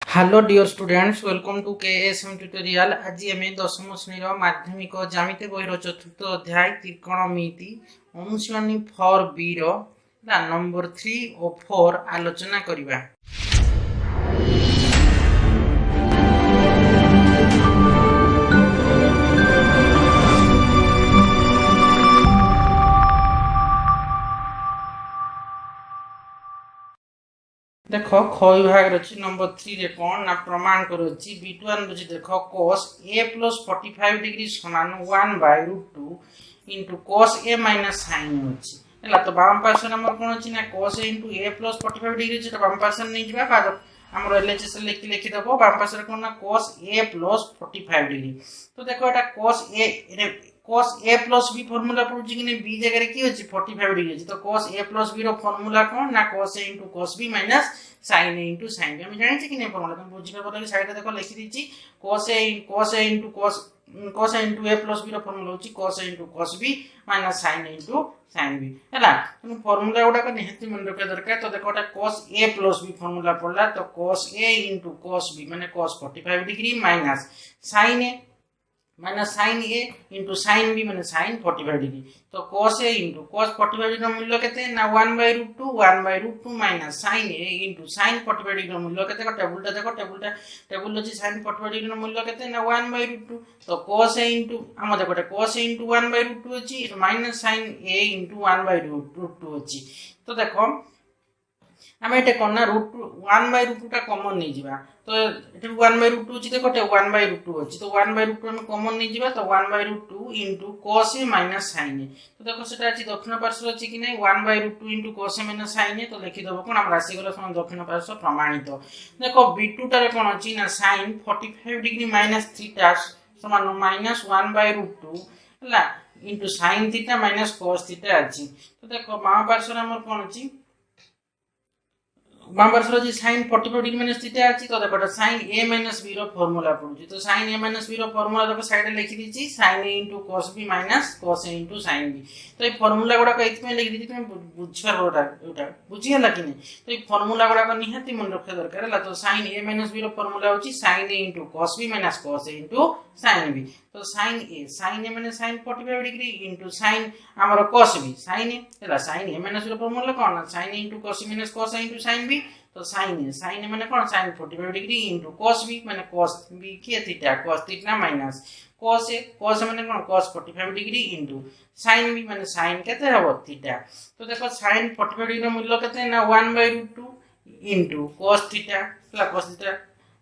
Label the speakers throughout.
Speaker 1: Hello dear students, welcome to KSM tutorial. आज आम दशम श्रेणी माध्यमिक ज्यामिति बहिर चतुर्थ अध्याय त्रिकोणमिति अनुशीलनी 4B नंबर 3 और 4 आलोचना करिबा। देख ख विभाग अच्छी नंबर 3 रे कौन ना प्रमाण कर B1 बुझी देख cos a plus 45 डिग्री समान 1/√2 into cos a minus sin अछि हला। तो बाम पार्श्व नंबर कोन अछि ना cos a into a plus 45 degree जेटा बाम पार्श्व नै जिबा बाद हमर एलएचएस लिखि दबो। बाम पार्श्व कोन ना cos a plus 45 डिग्री। तो देखो एटा cos a plus b formula पड़ुछि कि नै b जगह रे की अछि 45 डिग्री अछि। तो cos a plus b रो फार्मूला कोन ना cos a into cos b minus sin a into sin b। हम जानि छी कि नै फार्मूला तुम बुझिबा बोले साइड देखो लिखि दिछि cos a into a plus b रो फार्मूला होछि cos a into cos b minus sin a into sin b हला। तुम फार्मूला गुडा को निहति मन रखे दरकार। तो देखो एटा cos a plus b formula पड़ला। तो cos a into cos b माने cos 45 degree minus sin a minus sin a into sin b माने sin 45 डिग्री। तो cos a into cos 45 degree मूल्य केते ना 1/√2 minus sin a into sin 45 degree मूल्य केते को टेबुल अछि sin 45 डिग्री मूल्य केते ना 1/√2। तो cos a into हम देखो cos a into 1/√2 अछि minus sin a into 1/√2 अछि। तो देखो हम एटे कोना √1/√2 टा कॉमन नै जिबा। तो एटे 1/√2 अछि देखो 1/√2 अछि। तो 1/√2 हम कॉमन नै जिबा। तो 1/√2 into cos a minus sin a। तो देखो सेटा अछि दक्षिण पार्श्व अछि कि नै 1/√2 into cos a minus sin a। तो लिखि दबो कोन हम राशि गला समान दक्षिण पार्श्व प्रमाणित। देखो b2 टारे कोन अछि ना sin 45 डिग्री minus थीटा समान minus 1/√2 हला into sin theta minus cos theta अछि। तो देखो बाम पार्श्व हमर कोन अछि बाम पार्श्व जी sin 45 डिग्री माइनस थीटा अछि। तो देखो sin a minus b रो फार्मूला पड़ुछि। तो sin a minus b रो फार्मूला देखो साइड लिखि दिछि sin a into cos b minus cos a into sin b। तो ए फार्मूला गुडा को एथमे लिखि दिछि तुम बुझिया एटा बुझियला कि नै। तो ए फार्मूला गुडा को निहाती मन रखे दरकार हला। तो sin a minus b रो फार्मूला होछि sin a into cos b minus cos a into sin b। तो sin a माने sin 45 डिग्री into sin हमर cos b sin a हला। sin a minus b रो फार्मूला कोन sin a into cos b minus cos a into sin b। तो sin a माने कोन sin 45 degree into cos b माने cos b के theta cos theta minus cos a माने कोन cos 45 degree into sin b माने sin केते हबो theta. तो देखो sin 45 डिग्री रो मूल्य केते ना 1/√2 into cos theta plus cos theta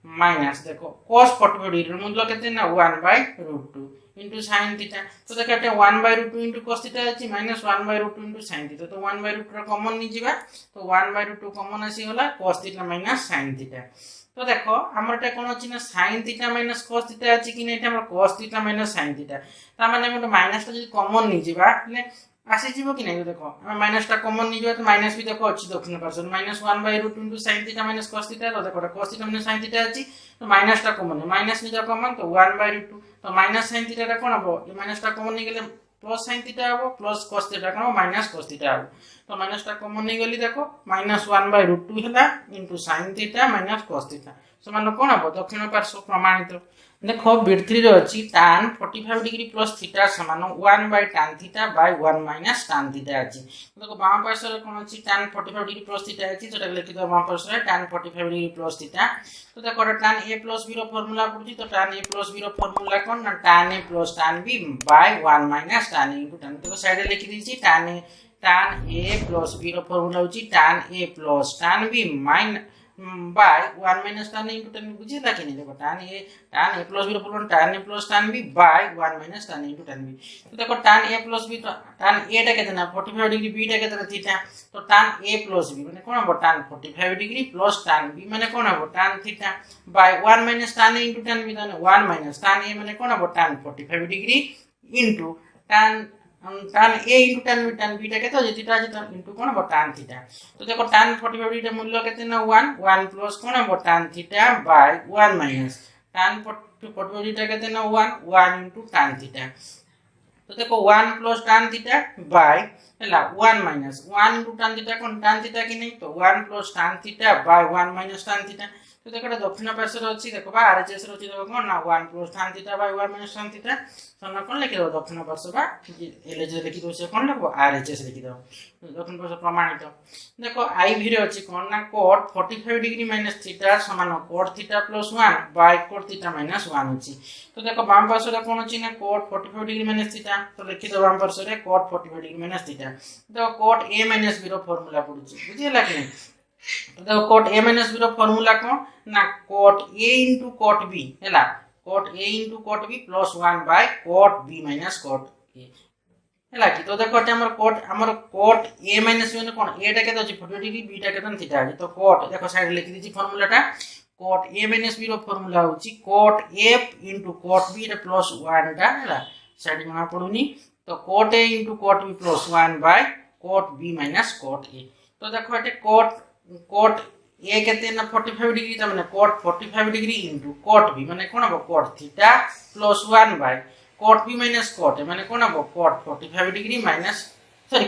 Speaker 1: minus देखो cos 45 डिग्री रो मूल्य केते ना 1/√2 into sin थीटा। तो देखो एटा 1/√2 into cos थीटा अछि minus 1/√2 into sin थीटा। तो 1/√2 रो कॉमन नि जिबा। तो 1/√2 कॉमन आसी होला cos theta minus sin theta. तो देखो हमरटा कोन अछि ना sin theta minus cos theta अछि कि नै एटा हमर cos theta minus sin theta. ता माने हम माइनस ता जदि कॉमन नि जिबा ने आसी जिवो कि नै। देखो हम माइनस टा कॉमन नि जिबा। तो माइनस भी देखो अछि दक्षिण पार्श्व minus 1/√2 into sin theta minus cos theta. तो देखो cos theta minus sin theta अछि। तो माइनस टा कॉमन माइनस नि जा कॉमन तो 1/√2। तो माइनस sin थीटा टा कोन हबो ये माइनस टा कॉमन नि गेले प्लस sin थीटा हबो प्लस cos थीटा कोन माइनस cos थीटा हबो। तो माइनस टा कॉमन नि गेली देखो minus 1/√2 हला into sin theta minus cos theta समान कोन हबो दक्षिण पार्श्व प्रमाणित। देखो B3 रे अछि tan 45 डिग्री प्लस थीटा समान 1/tan theta by 1 minus tan theta अछि। देखो बाम पार्श्व रे कोन अछि tan 45 डिग्री प्लस थीटा अछि सेटा लिखि दो बाम पार्श्व रे tan 45 डिग्री प्लस थीटा। तो देखो tan a plus b रो फार्मूला पड़ुछि। तो tan a plus b रो फार्मूला कोन ना tan a plus tan b by 1 minus tan a into tan। तो साइड लिखि दिछि tan a plus b रो फार्मूला होछि tan a plus tan b minus by 1 minus tan a into tan बुझिला कि नै। देखो tan a plus b रो formula tan a plus tan b by 1 minus tan a into tan b। तो देखो tan a plus b तो tan a टा केतना 45 डिग्री b टा केतना थीटा। तो tan a plus b माने कोन हबो tan 45 degree plus tan b माने कोन हबो tan theta by 1 minus tan a into tan b। माने 1 minus tan a माने कोन हबो tan 45 degree into tan a into tan b टा केतो जे थीटा जे into कोन हबो tan theta. तो देखो tan 45 डिग्री मूल्य केते ना 1 प्लस कोन हबो tan theta by 1 minus tan 45 degree टा केते ना 1 into tan थीटा। तो देखो 1 plus tan थीटा by हला 1 minus 1 into tan थीटा कोन tan थीटा कि नै। तो 1 plus tan theta by 1 minus tan theta. तो देखो दक्षिण पार्श्व अच्छी देखो आरएचएस अच्छी देखो कौन ना 1 plus tan theta by 1 minus tan theta समान कौन लिखि दो दक्षिण पार्श्व बा एलएचएस लिखि दो से कौन लिखो आरएचएस लिखि दो दक्षिण पार्श्व प्रमाणित। देखो आईवी रे अच्छी कौन ना cot 45 डिग्री माइनस थीटा समान cot theta plus 1 by cot theta minus 1 अच्छी। तो देखो बाम पार्श्व रे कौन अच्छी ना cot 45 डिग्री माइनस थीटा तो लिखि दो बाम पार्श्व रे cot 45 डिग्री माइनस थीटा। देखो cot a माइनस b रो फार्मूला पडुची बुझियला कि नहीं। तो cot a माइनस b रो फार्मूला कौन ना cot a into cot b हैला cot a into cot b plus 1 by cot b minus cot a हैला कि। तो देखो हमर cot a minus b ने कोन a टा केते अछि 40 डिग्री b टा केते थीटा अछि। तो cot देखो साइड लिखि दिछि फार्मूलाटा cot a minus b रो फार्मूला होछि cot f into cot b रे plus 1 टा हैला साइड में पडुनी। तो cot a into cot b plus 1 by cot b minus cot a। तो देखो एटे cot a केते ना 45 डिग्री त माने cot 45 degree into cot b माने कोन हो cot theta plus 1 by cot b minus cot a माने कोन हो cot 45 degree minus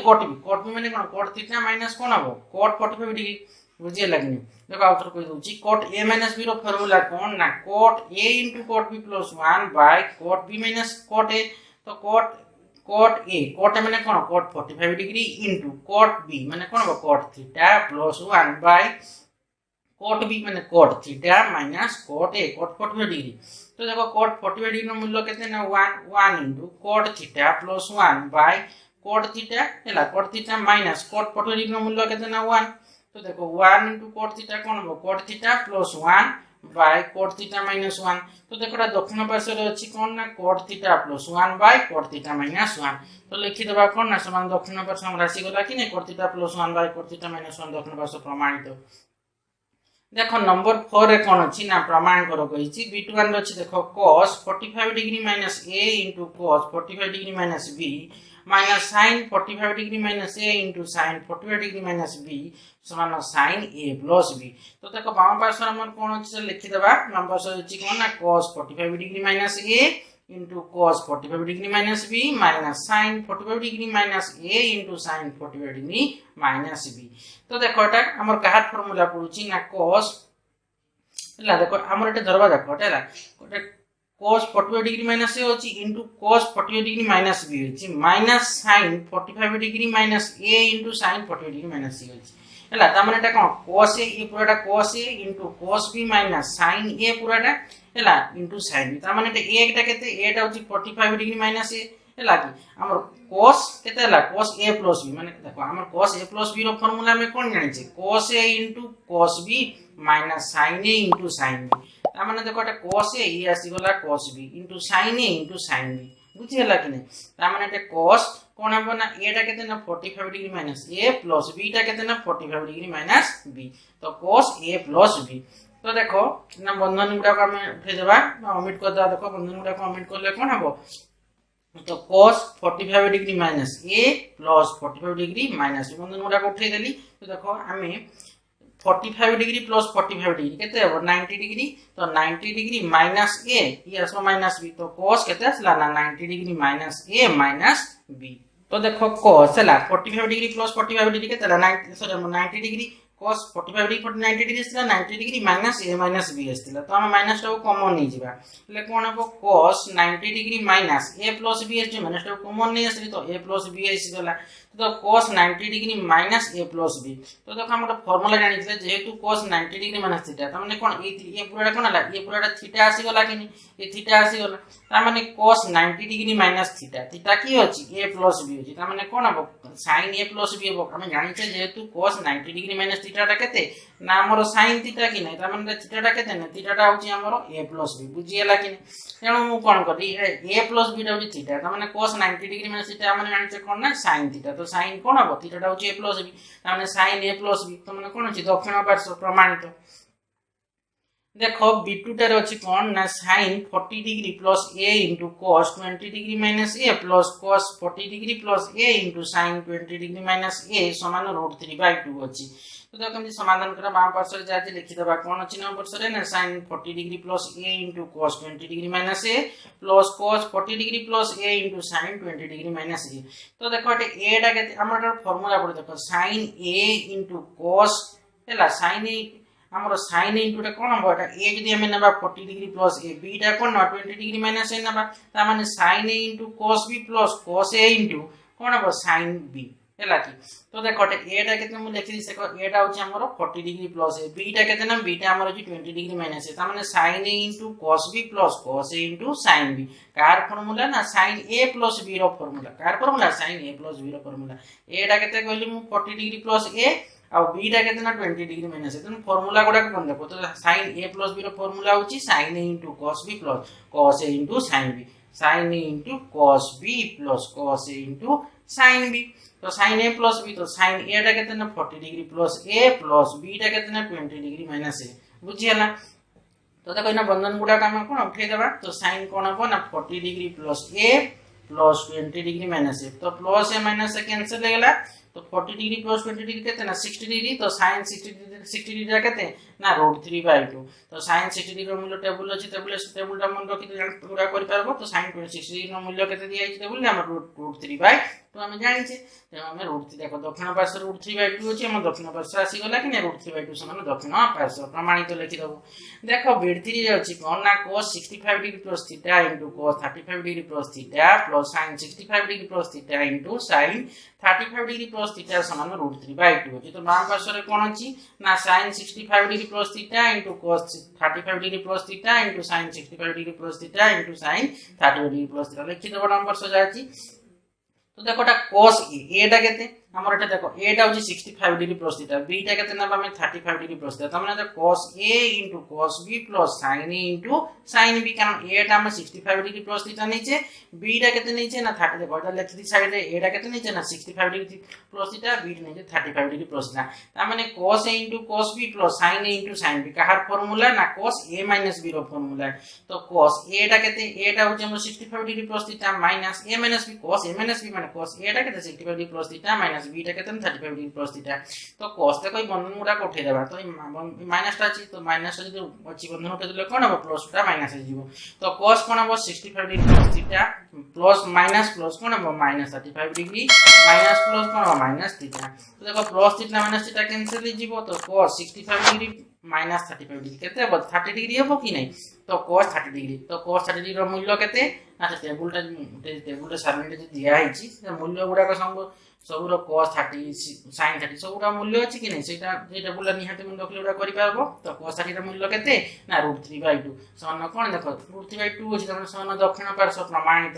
Speaker 1: cot b माने कोन cot थीटा minus कोन हो cot 45 डिग्री बुझिए लगनी। देखो आउटर कोइ दोछि cot a minus b रो फार्मूला कोन ना cot a into cot b plus 1 by cot b minus cot a। तो cot a माने कोन cot 45 degree into cot b माने कोन हो cot theta plus 1 by cot b माने cot theta minus cot a cot 45 degree. तो देखो cot 45 degree नो मूल्य केते ना 1 into cot theta plus 1 by cot theta हैला cot theta minus cot 45 degree नो मूल्य केते ना 1। तो देखो 1 into cot थीटा कोन हो cot theta plus 1 by cot theta minus 1। तो देखो दक्षिण पार्श्व रे अछि कोन ना cot theta plus 1 by cot theta minus 1। तो लिखि देबा कोन ना समान दक्षिण पार्श्व राशि गला कि नै cot theta plus 1 by cot theta minus 1 दक्षिण पार्श्व प्रमाणित। देखो नंबर 4 रे कोन अछि ना प्रमाण करो कहिछि b21 रे अछि देखो cos 45 degree minus a into cos 45 degree minus b माइनस sin 45 degree minus a into sin 45 degree minus b समान sin a plus b। तो देखो बाम पार्श्व हमर कोन अछि से लिखि देबा बाम पार्श्व अछि कोन ना cos 45 degree minus a into cos 45 degree minus b माइनस sin 45 degree minus a into sin 45 degree minus b। तो देखो एटा हमर काहा फार्मूला पडुची ना cos हैला देखो हमर एटा धरबा देखो हैला cos 45 डिग्री माइनस a होची into cos 45 degree minus b होची minus sin 45 degree minus a into sin 45 degree minus c होची हैला त माने एटा कोन cos a ए पूराटा cos a into cos b माइनस sin a पूराटा हैला into sin b त माने एटा a एकटा केते a टा होची 45 डिग्री माइनस a हैला कि हमर cos केते हैला cos a plus b माने देखो हमर cos a plus b रो फार्मूला में कोन जानि छै cos a into cos b minus sin a into sin b। त माने देखो एटा cos a ई आसी गला cos b into sin a into sin b बुझियला कि नै। त माने एटा cos कोन हबो ना a टा केते ना 45 degree minus a plus b टा केते ना 45 डिग्री माइनस b। तो cos a plus b। तो देखो ना बंधन गुडा को हम उठे देबा ओमिट कर दा देखो बंधन गुडा को ओमिट करले कोन हबो तो cos 45 degree minus a plus 45 degree minus b बंधन गुडा को उठे देली। तो देखो हमें 45 डिग्री प्लस 45 डिग्री केते हो 90 डिग्री। तो 90 डिग्री माइनस a ये आसो माइनस b। तो cos केते आसला ना 90 degree minus a minus b। तो देखो cos हला 45 डिग्री प्लस 45 डिग्री केते 90 डिग्री cos 45 डिग्री 90 डिग्री आसला 90 degree minus a minus b आसला। तो हम माइनस टा कॉमन नै जिबा ले कोन हबो cos 90 degree minus a plus b आछि माइनस टा कॉमन नै आसली तो a प्लस b आसी गला। तो cos 90 degree minus a plus b। तो देखो हम फार्मूला जानिथिले जेहेतु cos 90 डिग्री माइनस थीटा त माने कोन ए पूराटा कोन हला ए पूराटा थीटा आसी गला कि नै ए थीटा आसी गला त माने cos 90 degree minus theta theta की अछि a प्लस b अछि त माने कोन हबो sin a प्लस b हबो। हम जानिछे जेहेतु cos 90 डिग्री माइनस थीटा टा केते ना हमर sin थीटा कि नै त माने थीटा टा केते नै थीटा टा होछि हमर a प्लस b बुझियला कि नै। तेणु मु कोन करी a प्लस b टा होछि थीटा त माने cos 90 डिग्री माइनस थीटा हम जानिछे कोन ना sin थीटा। तो sin कोन हबो थीटा टा होछि a प्लस b त माने sin a प्लस b त माने कोन होछि दक्षिण पार्श्व प्रमाणित। देखो b2 टारे अछि कोन ना sin 40 degree plus a into cos 20 degree minus a plus cos 40 degree plus a into sin 20 degree minus a समान √3/2 अछि। तो देखो हम समाधान करा बाम पार्श्व रे जाति लिखि देबा कोन अछि नंबर पार्श्व रे ना sin 40 degree plus a into cos 20 degree minus a plus cos 40 degree plus a into sin 20 degree minus a। तो देखो एटे a टा केते हमर फार्मूला पड़ देखो sin a into cos हैला sin a हमर sin इनटू टा कोन हम एटा a जदी हम नेबा 40 डिग्री प्लस a b टा कोन 20 डिग्री माइनस a नेबा ता माने sin a into cos b plus cos a into कोन हम sin b हैला कि तो देखो a टा केते मु लिखि दिसे a टा होची हमर 40 डिग्री प्लस a b टा केते ना b टा हमर होची 20 डिग्री माइनस a ता माने sin a into cos b plus cos a into sin b कार फार्मूला ना sin a प्लस b रो फार्मूला कार formula sin a plus b रो फार्मूला a टा केते कहली मु 40 डिग्री प्लस a आ b टा केते ना 20 डिग्री माइनस a तो फार्मूला गुडा कोन देखो तो sin a प्लस b रो फार्मूला होची sin a into cos b plus cos a into sin b sin a into cos b plus cos a into sin b तो sin a plus b तो sin a टा केते ना 40 degree plus a plus b टा केते ना 20 degree minus a बुझियला तो देखो इना बंधन गुडा काम कोन उठै देबा तो sin कोन हो ना 40 degree plus a plus 20 degree minus a तो plus a minus a cancel हो गेला तो 40 डिग्री प्लस 20 डिग्री केते ना 60 डिग्री तो sin 60 डिग्री केते ना √3/2 तो sin 60 डिग्री मूल्य टेबल अछि टेबल टा मन रखि पूरा कर परबो तो sin 60 डिग्री मूल्य केते दिया अछि टेबल हम √3/2 हम जानि छे तो हम √3 देखो दक्षिण पार्श्व √3/2 अछि हम दक्षिण पार्श्व आसी गला कि ना √3/2 समान दक्षिण पार्श्व प्रमाणित लिखि दबो देखो विड्थ अछि कोन ना cos 65 degree plus theta into cos 35 degree plus theta plus sin 65 degree plus theta into sin 35 degree plus theta समान √3/2 अछि तो बाम पार्श्व रे कोन अछि ना sin 65 degree plus theta into cos 35 degree plus theta into sin 65 degree plus theta into sin 35 degree plus theta लिखि दबो balm पार्श्व जाछि तो देखो टा cos a टा केते हमर एटा देखो a टा होची 65 डिग्री प्लस थीटा b टा केते ना हम 35 डिग्री प्लस थीटा त माने cos a * cos b + sin a * sin b कारण a टा हम 65 डिग्री प्लस थीटा नीचे b टा केते नीचे ना 30 देखो एटा लेखि दी साइड रे a टा केते नीचे ना 65 डिग्री प्लस थीटा b टा नीचे 35 डिग्री प्लस थीटा त माने cos a * cos b + sin a * sin b काहर फार्मूला ना cos a - b रो फार्मूला तो cos a टा केते a टा होची हम 65 degree plus theta minus a - b cos a - b माने cos a टा केते 65 degree plus theta minus b टा केते 35 डिग्री प्लस थीटा तो cos ता कोई बंधन गुडा कोठे देबा तो माइनस टा अछि तो माइनस जो अछि बंधन उठे देले कोन हो प्लस टा माइनस हो जिवो तो cos कोन हो 65 degree plus theta plus minus plus कोन हो माइनस 35 डिग्री माइनस प्लस कोन हो माइनस थीटा तो देखो plus theta minus theta cancel हो जिवो तो cos 65 डिग्री माइनस 35 डिग्री केते हो 30 डिग्री हो कि नहीं तो cos 30 डिग्री तो cos 30 डिग्री रो मूल्य केते अच्छा टेबुल सारणी जे दिया हिची से मूल्य गुडा को सबरो cos 30 sin 30 सबरा मूल्य अछि कि नै सेटा जे टेबुल निहाते मन रखले उडा करि पाबो तो cos 30 रा मूल्य केते ना √3/2 समान कोन देखो √3/2 अछि त समान दक्षिण पार्श्व प्रमाणित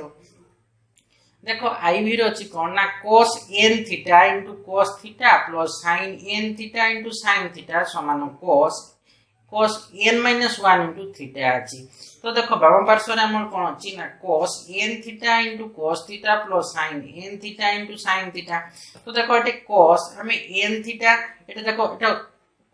Speaker 1: देखो i भी अछि कोन ना cos n theta * cos theta + sin n theta * sin theta समान cos n - 1 * थीटा अछि तो देखो बाम पार्श्व रे हमर कोन अछि ना cos n theta * cos theta + sin n theta * sin theta तो देखो एटे cos हमें n थीटा एटा देखो एटा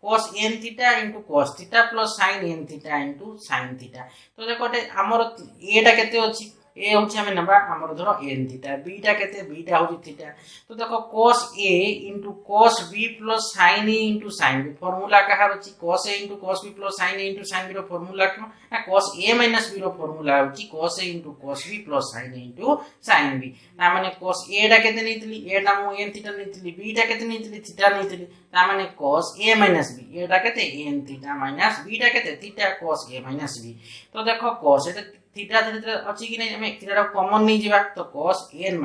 Speaker 1: cos n theta * cos theta + sin n theta * sin theta तो देखो एटे हमर a टा केते अछि a होछि हमें नबा हमर धरो n थीटा b टा केते b टा होछि थीटा तो देखो cos a * cos b + sin a * sin b formula कहार अछि cos a * cos b + sin a * sin b रो फार्मूला ना cos a - b रो फार्मूला होछि cos a * cos b + sin a * sin b ना माने cos a टा केते नेतिली a टा मु n थीटा नेतिली b टा केते नेतिली थीटा नेतिली ना माने cos a - b a टा केते n थीटा - b टा केते थीटा cos a - b तो देखो cos एटा थीटा थीटा अछि कि नै हमें थीटा कॉमन नै जिबा तो cos n -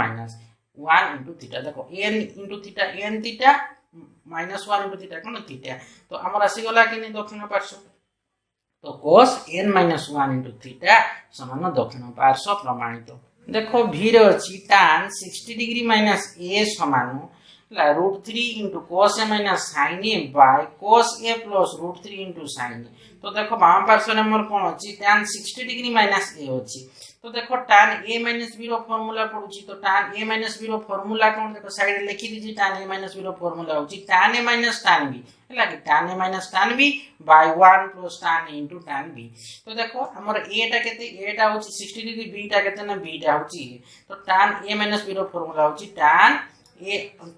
Speaker 1: 1 * थीटा देखो n * theta n theta -1 * theta कोन थीटा तो हमर आसी गला कि नै दक्षिण पार्श्व तो cos n - 1 * थीटा समान दक्षिण पार्श्व प्रमाणित देखो v रे अछि tan 60 डिग्री - a समान √3 * cos a - sin a / cos a + √3 * sin a तो देखो बाम पार्श्व रे हमर कोन अछि tan 60 डिग्री - a अछि तो देखो tan a - b रो फार्मूला पडुची तो tan a - b रो फार्मूला कोन देखो साइड रे लिखि दिजी tan a - b रो फार्मूला होची tan a - tan b हैला कि tan a - tan b / 1 + tan a * tan b तो देखो हमर a टा केते a टा होची 60 डिग्री b टा केते ना b टा होची तो tan a - b रो फार्मूला होची tan a - b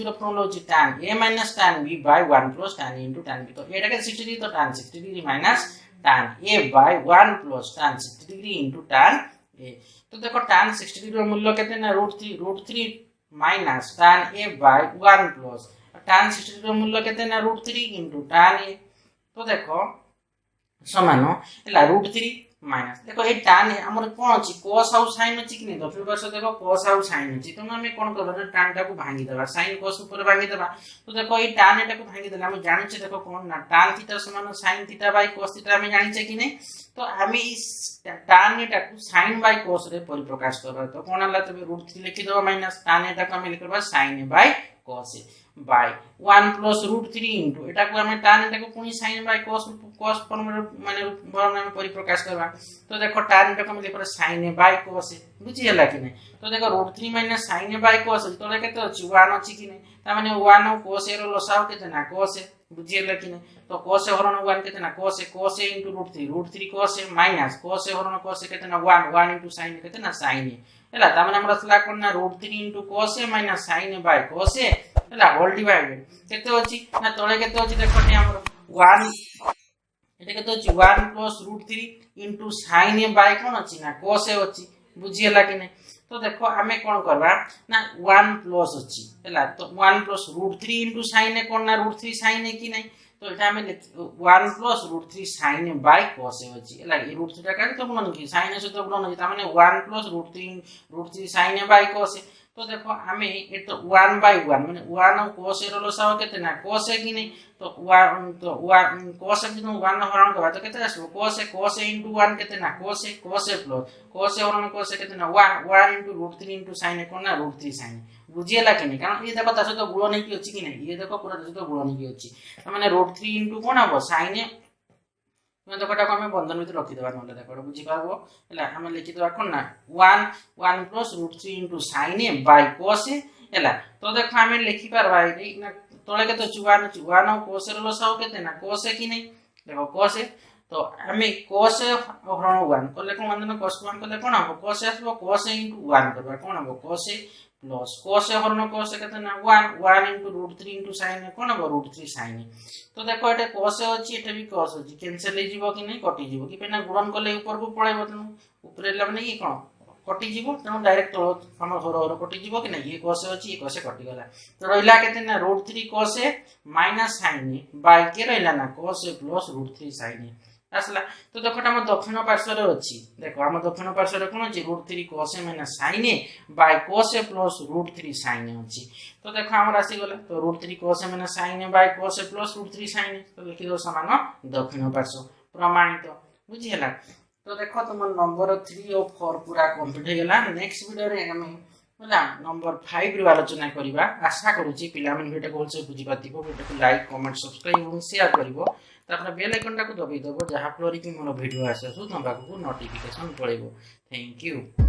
Speaker 1: रो फार्मूला होची tan a - tan b / 1 + tan a * tan b तो a टा के 60 डिग्री तो tan 60 degree minus tan a / 1 + tan 60 degree * tan a तो देखो tan 60 डिग्री रो मूल्य केते ना √3 - tan a / 1 + tan 60 ର मूल्य केते ना √3 * tan a तो देखो समान है √3 माइनस देखो ये tan हमर कोन अछि cos आउ sin अछि कि नै दक्षिण पार्श्व देखो cos आउ sin अछि तो हम कोन करबा ना tan टा को भांगी देबा sin cos ऊपर भांगी देबा तो देखो ये tan टा को भांगी देला हम जानि छ देखो कोन ना tan थीटा समान sin theta by cos theta हम जानि छ कि नै तो हम इस tan टा को sin बाय cos रे परिप्रकाश करबा तो कोन हला तबे √3 लिखि देबा माइनस tan टा को हम लिख करबा sin by cos by 1 + √3 into एटा को हम tan टा को पुनी sin बाय cos फॉर्म माने फॉर्म में परिप्रकाश करबा तो देखो tan टा को हम लिखबा sin बाय cos बुझि हला कि नै तो देखो √3 - sin बाय cos तो केते अछि 1 अछि कि नै त माने 1 और cos रो लसाव केते ना cos बुझि हला कि नै तो cos हरण 1 केते ना cos * √3 cos माइनस cos हरण cos केते ना 1 * sin केते ना sin हला त माने हमरा सला कोन ना √3 * cos - sin बाय cos हला होल डिवाइडेड केते अछि ना तळे केते अछि देखो नि हमर 1 एटा केते अछि 1 + √3 * sin बाय कोन अछि ना cos अछि बुझि हला कि नै तो देखो हमें कोन करबा ना 1 प्लस अछि हला तो 1 + √3 * sin कोन ना √3 sin कि नै तो एटा हमें 1 + √3 sin बाय cos अछि हला ई √3 टा का तो गुणन कि sin से तो गुणन अछि त माने 1 + √3 sin बाय cos तो देखो हमें ए तो 1/1 माने 1 और cos रो लसाव केते ना cos कि नै तो 1 cos कि तो 1 हरण करबा तो केते आसबो cos * 1 केते ना cos प्लस cos हरण cos केते ना 1 * √3 * sin कोन ना √3 sin बुझियला कि नै कारण ये देखो तासो तो गुणन कि अछि कि नै ये देखो पूरा तासो तो गुणन कि अछि त माने √3 कोन हबो sin मैं देखो टाको हम बंधन भीतर रखि देबा नले देखो बुझि पाबो हला हम लिखि देबा कोन ना 1 + √3 * sin बाय cos हला तो देखो हम लिखि परबा ए ना तळे के तो 1 और cos रो लसाव केते ना cos कि नै देखो cos तो हमें cos हरण 1 कले कोन बंधन cos 1 कले कोन हबो cos आसबो cos * 1 करबा कोन हबो cos प्लस cos हरण cos केते ना 1 * √3 * sin कोन हबो √3 sin तो देखो एटा cos अछि एटा भी cos अछि कैंसिल हे जीवो कि नै कटि जीवो कि पेना गुणन कले ऊपर को पळाइबो तनु ऊपर एला माने ई कोन कटि जीवो तनु डायरेक्ट तळ हम होर कटि जीवो कि नै ये cos अछि ये cos कटि गला तो रहिला केते ना √3 cos - sin बाय के रहिला ना cos + √3 sin असला तो देखो हम दक्षिण पार्श्व रे अछि देखो हम दक्षिण पार्श्व रे कोन अछि √3 cos - sin by cos + √3 sin अछि तो देखो हम राशि गला तो √3 cos - sin by cos + √3 sin तो लिखि दो समान दक्षिण पार्श्व प्रमाणित बुझि हला तो देखो तुम नंबर 3 और 4 पूरा कंप्लीट हे गला नेक्स्ट वीडियो रे हम होला नंबर 5 रे आलोचना करिबा आशा करूची पिला मन वीडियो को से बुझि पातिबो वीडियो को लाइक कमेंट सब्सक्राइब और शेयर करिवो तापर बेल आइकन टा को दबाई दबो जहा फलोरी कि मोर वीडियो आसे सु तंबा को नोटिफिकेशन पळेबो थैंक यू।